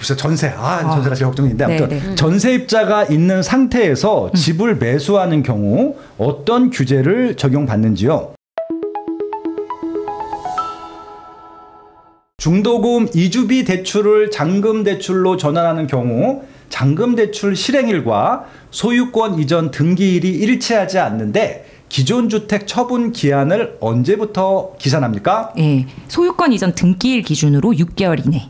글쎄 전세, 전세가 제일 걱정인데 아무튼 네네. 전세입자가 있는 상태에서 집을 매수하는 경우 어떤 규제를 적용받는지요? 중도금 이주비 대출을 잔금 대출로 전환하는 경우 잔금 대출 실행일과 소유권 이전 등기일이 일치하지 않는데 기존 주택 처분 기한을 언제부터 기산합니까? 예, 소유권 이전 등기일 기준으로 6개월 이내.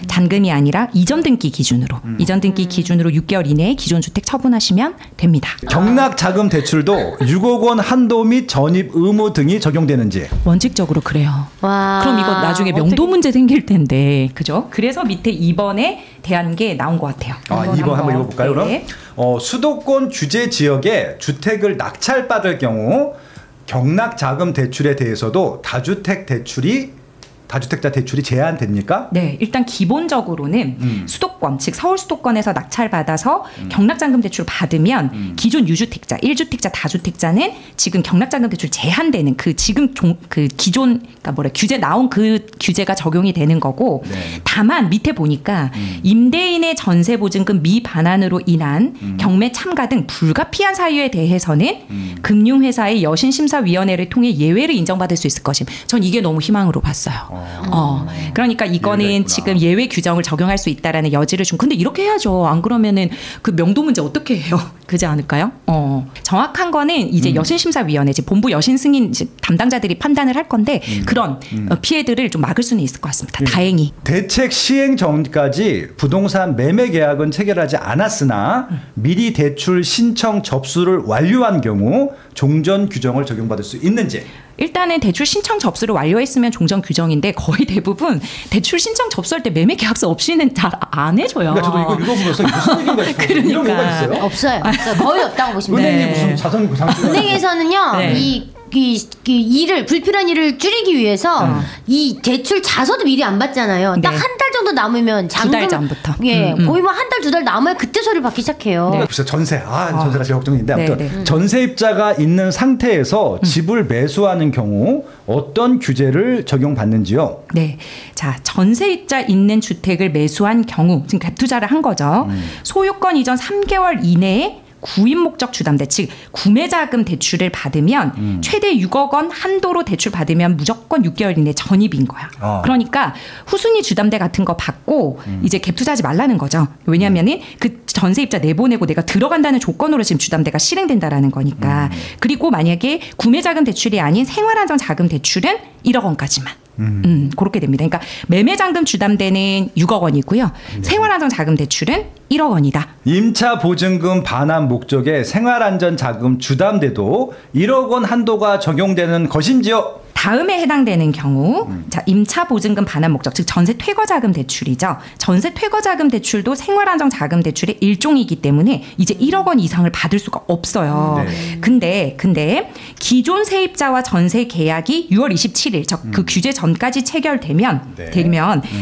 잔금이 아니라 이전 등기 기준으로. 이전 등기 기준으로 6개월 이내에 기존 주택 처분하시면 됩니다. 경락 자금 대출도 6억 원 한도 및 전입 의무 등이 적용되는지. 원칙적으로 그래요. 와. 그럼 이거 나중에 명도 문제 생길 텐데. 그죠? 그래서 밑에 2번에 대한 게 나온 것 같아요. 2번 한번 읽어볼까요? 네. 그럼 수도권 규제 지역에 주택을 낙찰받을 경우 경락 자금 대출에 대해서도 다주택자 대출이 제한됩니까? 네, 일단 기본적으로는 수도권, 즉 서울 수도권에서 낙찰받아서 경락자금 대출을 받으면 기존 유주택자, 1주택자, 다주택자는 지금 경락자금 대출 제한되는 그 지금 그 기존 규제 나온 그 규제가 적용이 되는 거고 네. 다만 밑에 보니까 임대인의 전세 보증금 미반환으로 인한 경매 참가 등 불가피한 사유에 대해서는 금융회사의 여신심사위원회를 통해 예외를 인정받을 수 있을 것임. 전 이게 너무 희망으로 봤어요. 그러니까 이거는 지금 예외 규정을 적용할 수 있다라는 여지를 준. 근데 이렇게 해야죠. 안 그러면은 그 명도 문제 어떻게 해요? 그지 않을까요? 정확한 거는 이제 여신심사위원회, 본부 여신 승인 담당자들이 판단을 할 건데 그런 피해들을 좀 막을 수는 있을 것 같습니다. 다행히. 대책 시행 전까지 부동산 매매 계약은 체결하지 않았으나 미리 대출 신청 접수를 완료한 경우 종전 규정을 적용받을 수 있는지. 일단은 대출 신청 접수를 완료했으면 종전 규정인데 거의 대부분 대출 신청 접수할 때 매매 계약서 없이는 잘 안 해줘요. 그러니까 저도 이거 읽어보면서 무슨 얘기인가 싶어요. 그러니까. 이런 거가 있어요? 없어요. 거의 없다고 보시면 돼요. 은행이 무슨 자산 구상 은행에서는요. 네. 이 일을 불필요한 일을 줄이기 위해서 이 대출 자서도 미리 안 받잖아요. 네. 딱 한 달 정도 남으면 두 달 전부터. 예, 거의 뭐 한 달 두 달 남아야 그때 서류 받기 시작해요. 네. 글쎄 전세, 전세가 제일 걱정인데 아무튼 네. 전세입자가 있는 상태에서 집을 매수하는 경우 어떤 규제를 적용받는지요? 네, 자 전세입자 있는 주택을 매수한 경우 지금 갭 투자를 한 거죠. 소유권 이전 3개월 이내에 구입 목적 주담대, 즉 구매자금 대출을 받으면 최대 6억 원 한도로 대출 받으면 무조건 6개월 이내 전입인 거야. 그러니까 후순위 주담대 같은 거 받고 이제 갭 투자하지 말라는 거죠. 왜냐하면은 그 전세입자 내보내고 내가 들어간다는 조건으로 지금 주담대가 실행된다라는 거니까. 그리고 만약에 구매자금 대출이 아닌 생활안정 자금 대출은 1억 원까지만. 그렇게 됩니다. 그러니까 매매잔금 주담대는 6억 원이고요. 생활안정 자금 대출은 1억 원이다. 임차 보증금 반환 목적의 생활안전자금 주담대도 1억 원 한도가 적용되는 것인지요? 다음에 해당되는 경우 자 임차 보증금 반환 목적, 즉 전세 퇴거자금 대출이죠. 전세 퇴거자금 대출도 생활안정 자금 대출의 일종이기 때문에 이제 1억 원 이상을 받을 수가 없어요. 근데 기존 세입자와 전세 계약이 6월 27일 그 규제 전까지 체결되면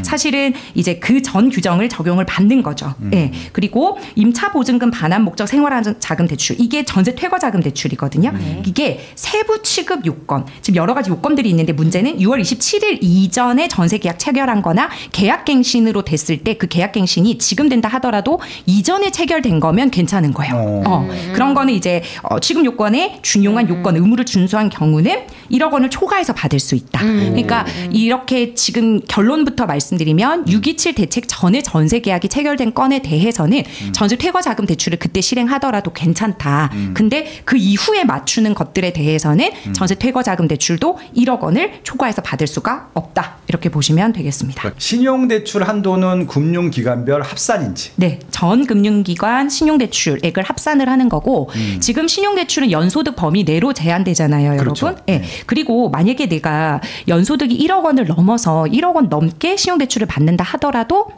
사실은 이제 그 전 규정을 적용을 받는 거죠. 예. 그리고 임차 보증금 반환 목적 생활안정 자금 대출, 이게 전세 퇴거자금 대출이거든요. 이게 세부 취급 요건, 지금 여러 가지 요건들이 있는데 문제는 6월 27일 이전에 전세 계약 체결한 거나 계약갱신으로 됐을 때 그 계약갱신이 지금 된다 하더라도 이전에 체결된 거면 괜찮은 거예요. 그런 거는 이제 취급 요건에 준용한 요건 의무를 준수한 경우는 1억 원을 초과해서 받을 수 있다. 그러니까 이렇게 지금 결론부터 말씀드리면 627 대책 전에 전세 계약이 체결된 건에 대해서는 전세 퇴거 자금 대출을 그때 실행하더라도 괜찮다. 근데 그 이후에 맞추는 것들에 대해서는 전세 퇴거 자금 대출도 1억 원을 초과해서 받을 수가 없다. 이렇게 보시면 되겠습니다. 신용대출 한도는 금융기관별 합산인지? 네. 전 금융기관 신용대출액을 합산을 하는 거고 지금 신용대출은 연소득 범위 내로 제한되잖아요. 그렇죠. 여러분. 네. 그리고 만약에 내가 연소득이 1억 원을 넘어서 1억 원 넘게 신용대출을 받는다 하더라도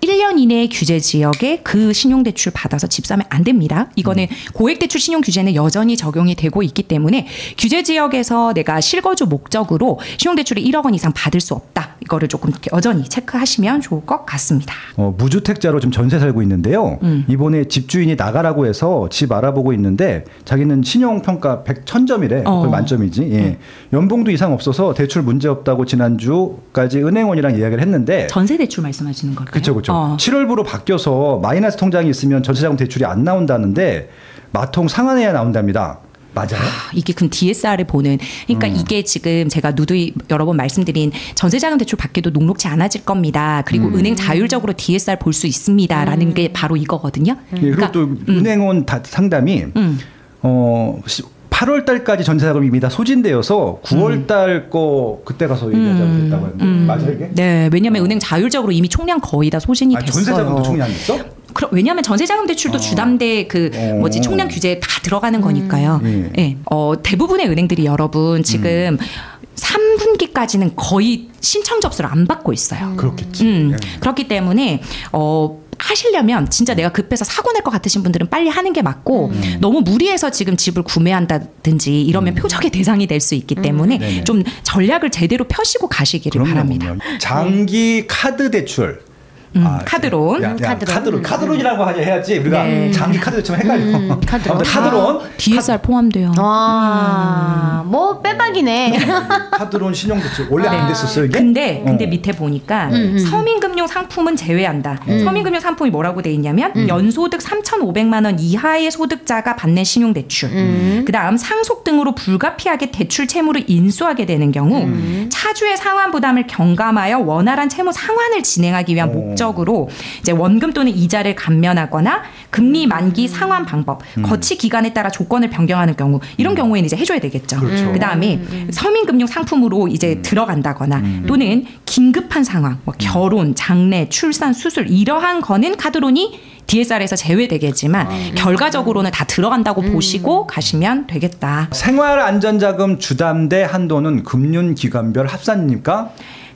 1년 이내의 규제 지역에 그 신용대출 받아서 집 사면 안 됩니다. 이거는 고액대출 신용규제는 여전히 적용이 되고 있기 때문에 규제 지역에서 내가 실거주 목적으로 신용대출을 1억 원 이상 받을 수 없다. 이거를 조금 여전히 체크하시면 좋을 것 같습니다. 무주택자로 좀 전세 살고 있는데요. 이번에 집주인이 나가라고 해서 집 알아보고 있는데 자기는 신용평가 100점이래. 거의 만점이지. 예. 연봉도 이상 없어서 대출 문제 없다고 지난주까지 은행원이랑 이야기를 했는데 전세 대출 말씀하시는 걸까요? 그렇죠. 그렇죠. 7월부로 바뀌어서 마이너스 통장이 있으면 전세자금 대출이 안 나온다는데 마통 상한해야 나온답니다. 맞아요? 이게 그 DSR을 보는 그러니까 이게 지금 제가 누누이 여러 번 말씀드린 전세자금 대출 받기도 녹록지 않아질 겁니다. 그리고 은행 자율적으로 DSR 볼 수 있습니다라는 게 바로 이거거든요. 예, 그리고 그러니까, 또 은행원 상담이 8월 달까지 전세자금이 이미 다 소진되어서 9월 달 거 그때 가서 얘기하자고 했다고 하는데 맞아요 이게? 네, 왜냐하면 은행 자율적으로 이미 총량 거의 다 소진이 됐어요. 전세자금도 총량됐어? 왜냐하면 전세자금 대출도 주담대 총량 규제에 다 들어가는 거니까요. 네. 대부분의 은행들이 여러분 지금 3분기까지는 거의 신청 접수를 안 받고 있어요. 그렇겠지. 그렇기 때문에 하시려면 진짜 내가 급해서 사고 낼 것 같으신 분들은 빨리 하는 게 맞고 너무 무리해서 지금 집을 구매한다든지 이러면 표적의 대상이 될 수 있기 때문에 좀 전략을 제대로 펴시고 가시기를 바랍니다. 장기 카드 대출. 카드론. 카드론이라고 해야지 우리가 장기 카드 대출 헷갈려. 카드론. DSR 포함돼요. 뭐 빼박이네. 카드론 신용 대출 원래 안 됐었어요 이게? 근데 밑에 보니까 서민금융 상품은 제외한다. 서민금융 상품이 뭐라고 돼 있냐면 연소득 3,500만 원 이하의 소득자가 받는 신용대출. 그다음 상속 등으로 불가피하게 대출 채무를 인수하게 되는 경우 차주의 상환 부담을 경감하여 원활한 채무 상환을 진행하기 위한 목적으로 이제 원금 또는 이자를 감면하거나 금리 만기 상환 방법, 거치 기간에 따라 조건을 변경하는 경우 이런 경우에는 이제 해줘야 되겠죠. 그렇죠. 그다음에 서민금융 상품으로 이제 들어간다거나 또는 긴급한 상황, 뭐 결혼, 장래, 출산, 수술 이러한 거는 카드론이 DSR에서 제외되겠지만 결과적으로는 다 들어간다고 보시고 가시면 되겠다. 생활안전자금 주담대 한도는 금융기관별 합산입니까?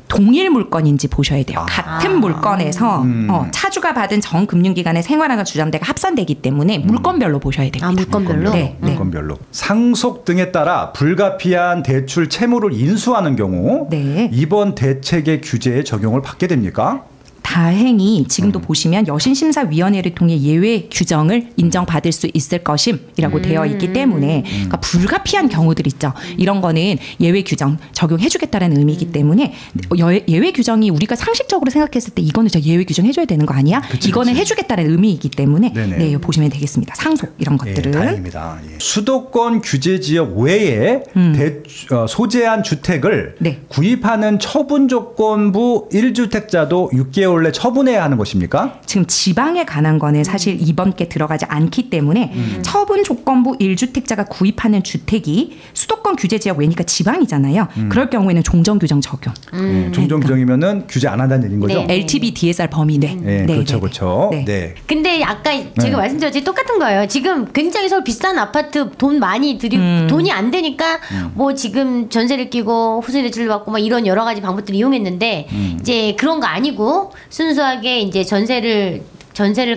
동일 물건인지 보셔야 돼요. 같은 물건에서 차주가 받은 전 금융기관의 생활안전 주담대가 합산되기 때문에 물건별로 보셔야 됩니다. 물건별로? 네. 물건별로. 상속 등에 따라 불가피한 대출 채무를 인수하는 경우 이번 대책의 규제에 적용을 받게 됩니까? 다행히 지금도 보시면 여신심사위원회를 통해 예외 규정을 인정받을 수 있을 것임이라고 되어 있기 때문에 그러니까 불가피한 경우들 있죠. 이런 거는 예외 규정 적용해주겠다는 의미이기 때문에 예외 규정이 우리가 상식적으로 생각했을 때 이거는 저 예외 규정 해줘야 되는 거 아니야? 이거는 해주겠다는 의미이기 때문에 네, 보시면 되겠습니다. 상속 이런 것들은. 다행입니다. 수도권 규제 지역 외에 소재한 주택을 구입하는 처분 조건부 1주택자도 6개월 내 처분해야 하는 것입니까? 지금 지방에 관한 거는 사실 이번 게 들어가지 않기 때문에 처분 조건부 1주택자가 구입하는 주택이 수도권 규제 지역 외니까 지방이잖아요. 그럴 경우에는 종전 규정 적용. 종전 규정이면은 규제 안 한다는 얘기인 거죠? LTV, DSR 범위 내. 그렇죠. 근데 아까 제가 말씀드렸지 똑같은 거예요. 지금 굉장히 서울 비싼 아파트 돈 많이 돈이 안 되니까 뭐 지금 전세를 끼고 후세 대출을 받고 막 이런 여러 가지 방법들을 이용했는데 이제 그런 거 아니고 순수하게 이제 전세를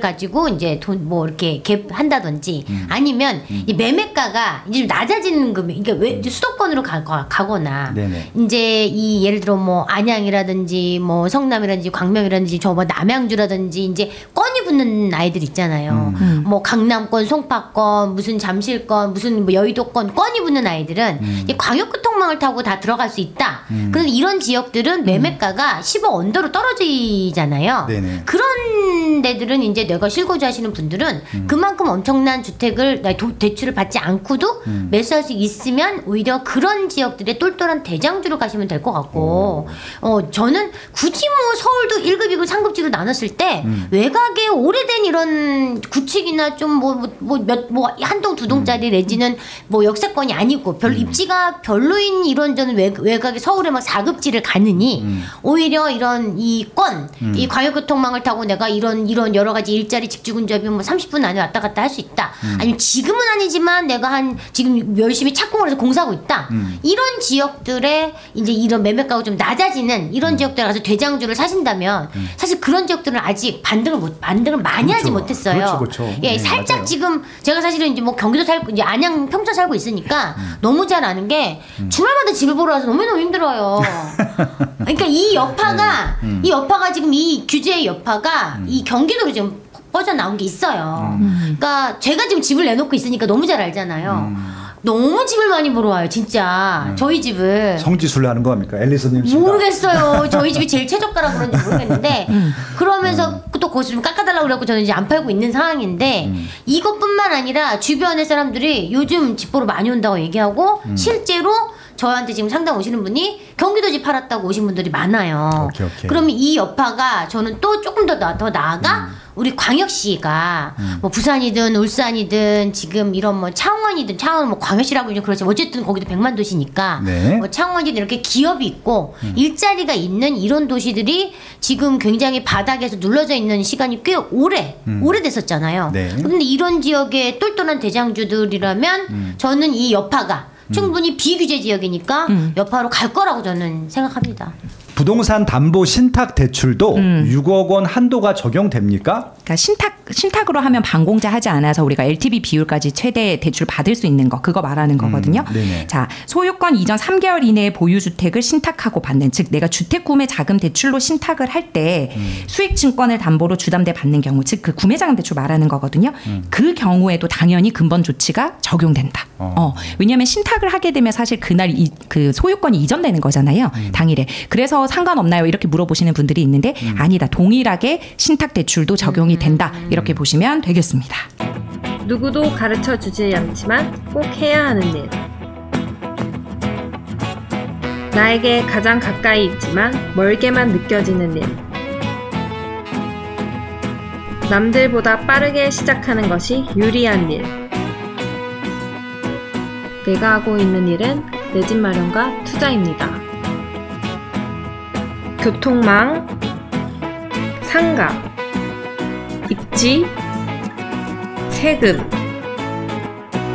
가지고 이제 돈 뭐 이렇게 갭한다든지 아니면 이 매매가가 이제 좀 낮아지는 금액, 그러니까 왜 수도권으로 가거나 이제 이 예를 들어 뭐 안양이라든지 뭐 성남이라든지 광명이라든지 저 뭐 남양주라든지 이제 건이 붙는 아이들 있잖아요. 뭐 강남권, 송파권, 무슨 잠실권, 무슨 뭐 여의도권 건이 붙는 아이들은 이 광역교통망을 타고 다 들어갈 수 있다. 그런데 이런 지역들은 매매가가 10억 언더로 떨어지잖아요. 그런 데들은 이제 내가 실거주 하시는 분들은 그만큼 엄청난 주택을 대출을 받지 않고도 매수할 수 있으면 오히려 그런 지역들의 똘똘한 대장주로 가시면 될 것 같고 저는 굳이 뭐 서울도 1급, 2급, 3급지로 나눴을 때 외곽에 오래된 이런 구축이나 좀 한 동 두 동짜리 내지는 뭐 역세권이 아니고 입지가 별로인 이런 저는 외곽에 서울에 막 4급지를 가느니 오히려 이런 이 광역교통망을 타고 내가 이런 여러 가지 일자리 직주근접이 뭐 30분 안에 왔다 갔다 할 수 있다. 아니면 지금은 아니지만 내가 지금 열심히 착공을 해서 공사하고 있다. 이런 지역들에 이제 이런 매매가가 좀 낮아지는 이런 지역들에 가서 대장주를 사신다면 사실 그런 지역들은 아직 반등을 많이 하지 못했어요. 예, 살짝 맞아요. 지금 제가 사실은 이제 뭐 경기도 살고 이제 안양 평촌 살고 있으니까 너무 잘 아는 게 주말마다 집을 보러 와서 너무너무 힘들어요. 그러니까 이 여파가 지금 이 규제의 여파가 이 경기도로 지금 뻗어나온 게 있어요. 그러니까 제가 지금 집을 내놓고 있으니까 너무 잘 알잖아요. 너무 집을 많이 보러 와요, 진짜. 저희 집을. 성지순례 하는 거 합니까? 앨리스님 씨. 모르겠어요. 저희 집이 제일 최저가라 그런지 모르겠는데 그러면서 또 거기서 좀 깎아달라고 그래갖고 저는 이제 안 팔고 있는 상황인데 이것뿐만 아니라 주변의 사람들이 요즘 집 보러 많이 온다고 얘기하고 실제로 저한테 지금 상담 오시는 분이 경기도 집 팔았다고 오신 분들이 많아요. 오케이. 그러면 이 여파가 저는 또 조금 더 나아가 우리 광역시가 뭐 부산이든 울산이든 지금 이런 뭐 창원이든 창원 뭐 광역시라고 이제 그렇지 어쨌든 거기도 100만 도시니까 네. 뭐 창원이든 이렇게 기업이 있고 일자리가 있는 이런 도시들이 지금 굉장히 바닥에서 눌러져 있는 시간이 꽤 오래됐었잖아요. 네. 그런데 이런 지역의 똘똘한 대장주들이라면 저는 이 여파가 충분히 비규제 지역이니까 여파로 갈 거라고 저는 생각합니다. 부동산 담보 신탁 대출도 6억 원 한도가 적용됩니까? 그러니까 신탁으로 하면 반공제 하지 않아서 우리가 LTV 비율까지 최대 대출 받을 수 있는 거 그거 말하는 거거든요. 네네. 자, 소유권 이전 3개월 이내에 보유 주택을 신탁하고 받는 즉 내가 주택 구매 자금 대출로 신탁을 할 때 수익 증권을 담보로 주담대 받는 경우 즉 그 구매 자금 대출 말하는 거거든요. 그 경우에도 당연히 근본 조치가 적용된다. 왜냐하면 신탁을 하게 되면 사실 그날 그 소유권이 이전되는 거잖아요. 당일에. 그래서 상관없나요? 이렇게 물어보시는 분들이 있는데 아니다. 동일하게 신탁 대출도 적용이 된다. 이렇게 보시면 되겠습니다. 누구도 가르쳐 주지 않지만 꼭 해야 하는 일. 나에게 가장 가까이 있지만 멀게만 느껴지는 일. 남들보다 빠르게 시작하는 것이 유리한 일. 내가 하고 있는 일은 내 집 마련과 투자입니다. 교통망, 상가, 입지, 세금,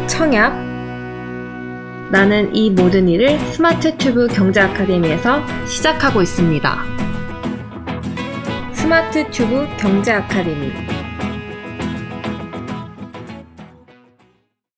청약. 나는 이 모든 일을 스마트 튜브 경제 아카데미에서 시작하고 있습니다. 스마트 튜브 경제 아카데미.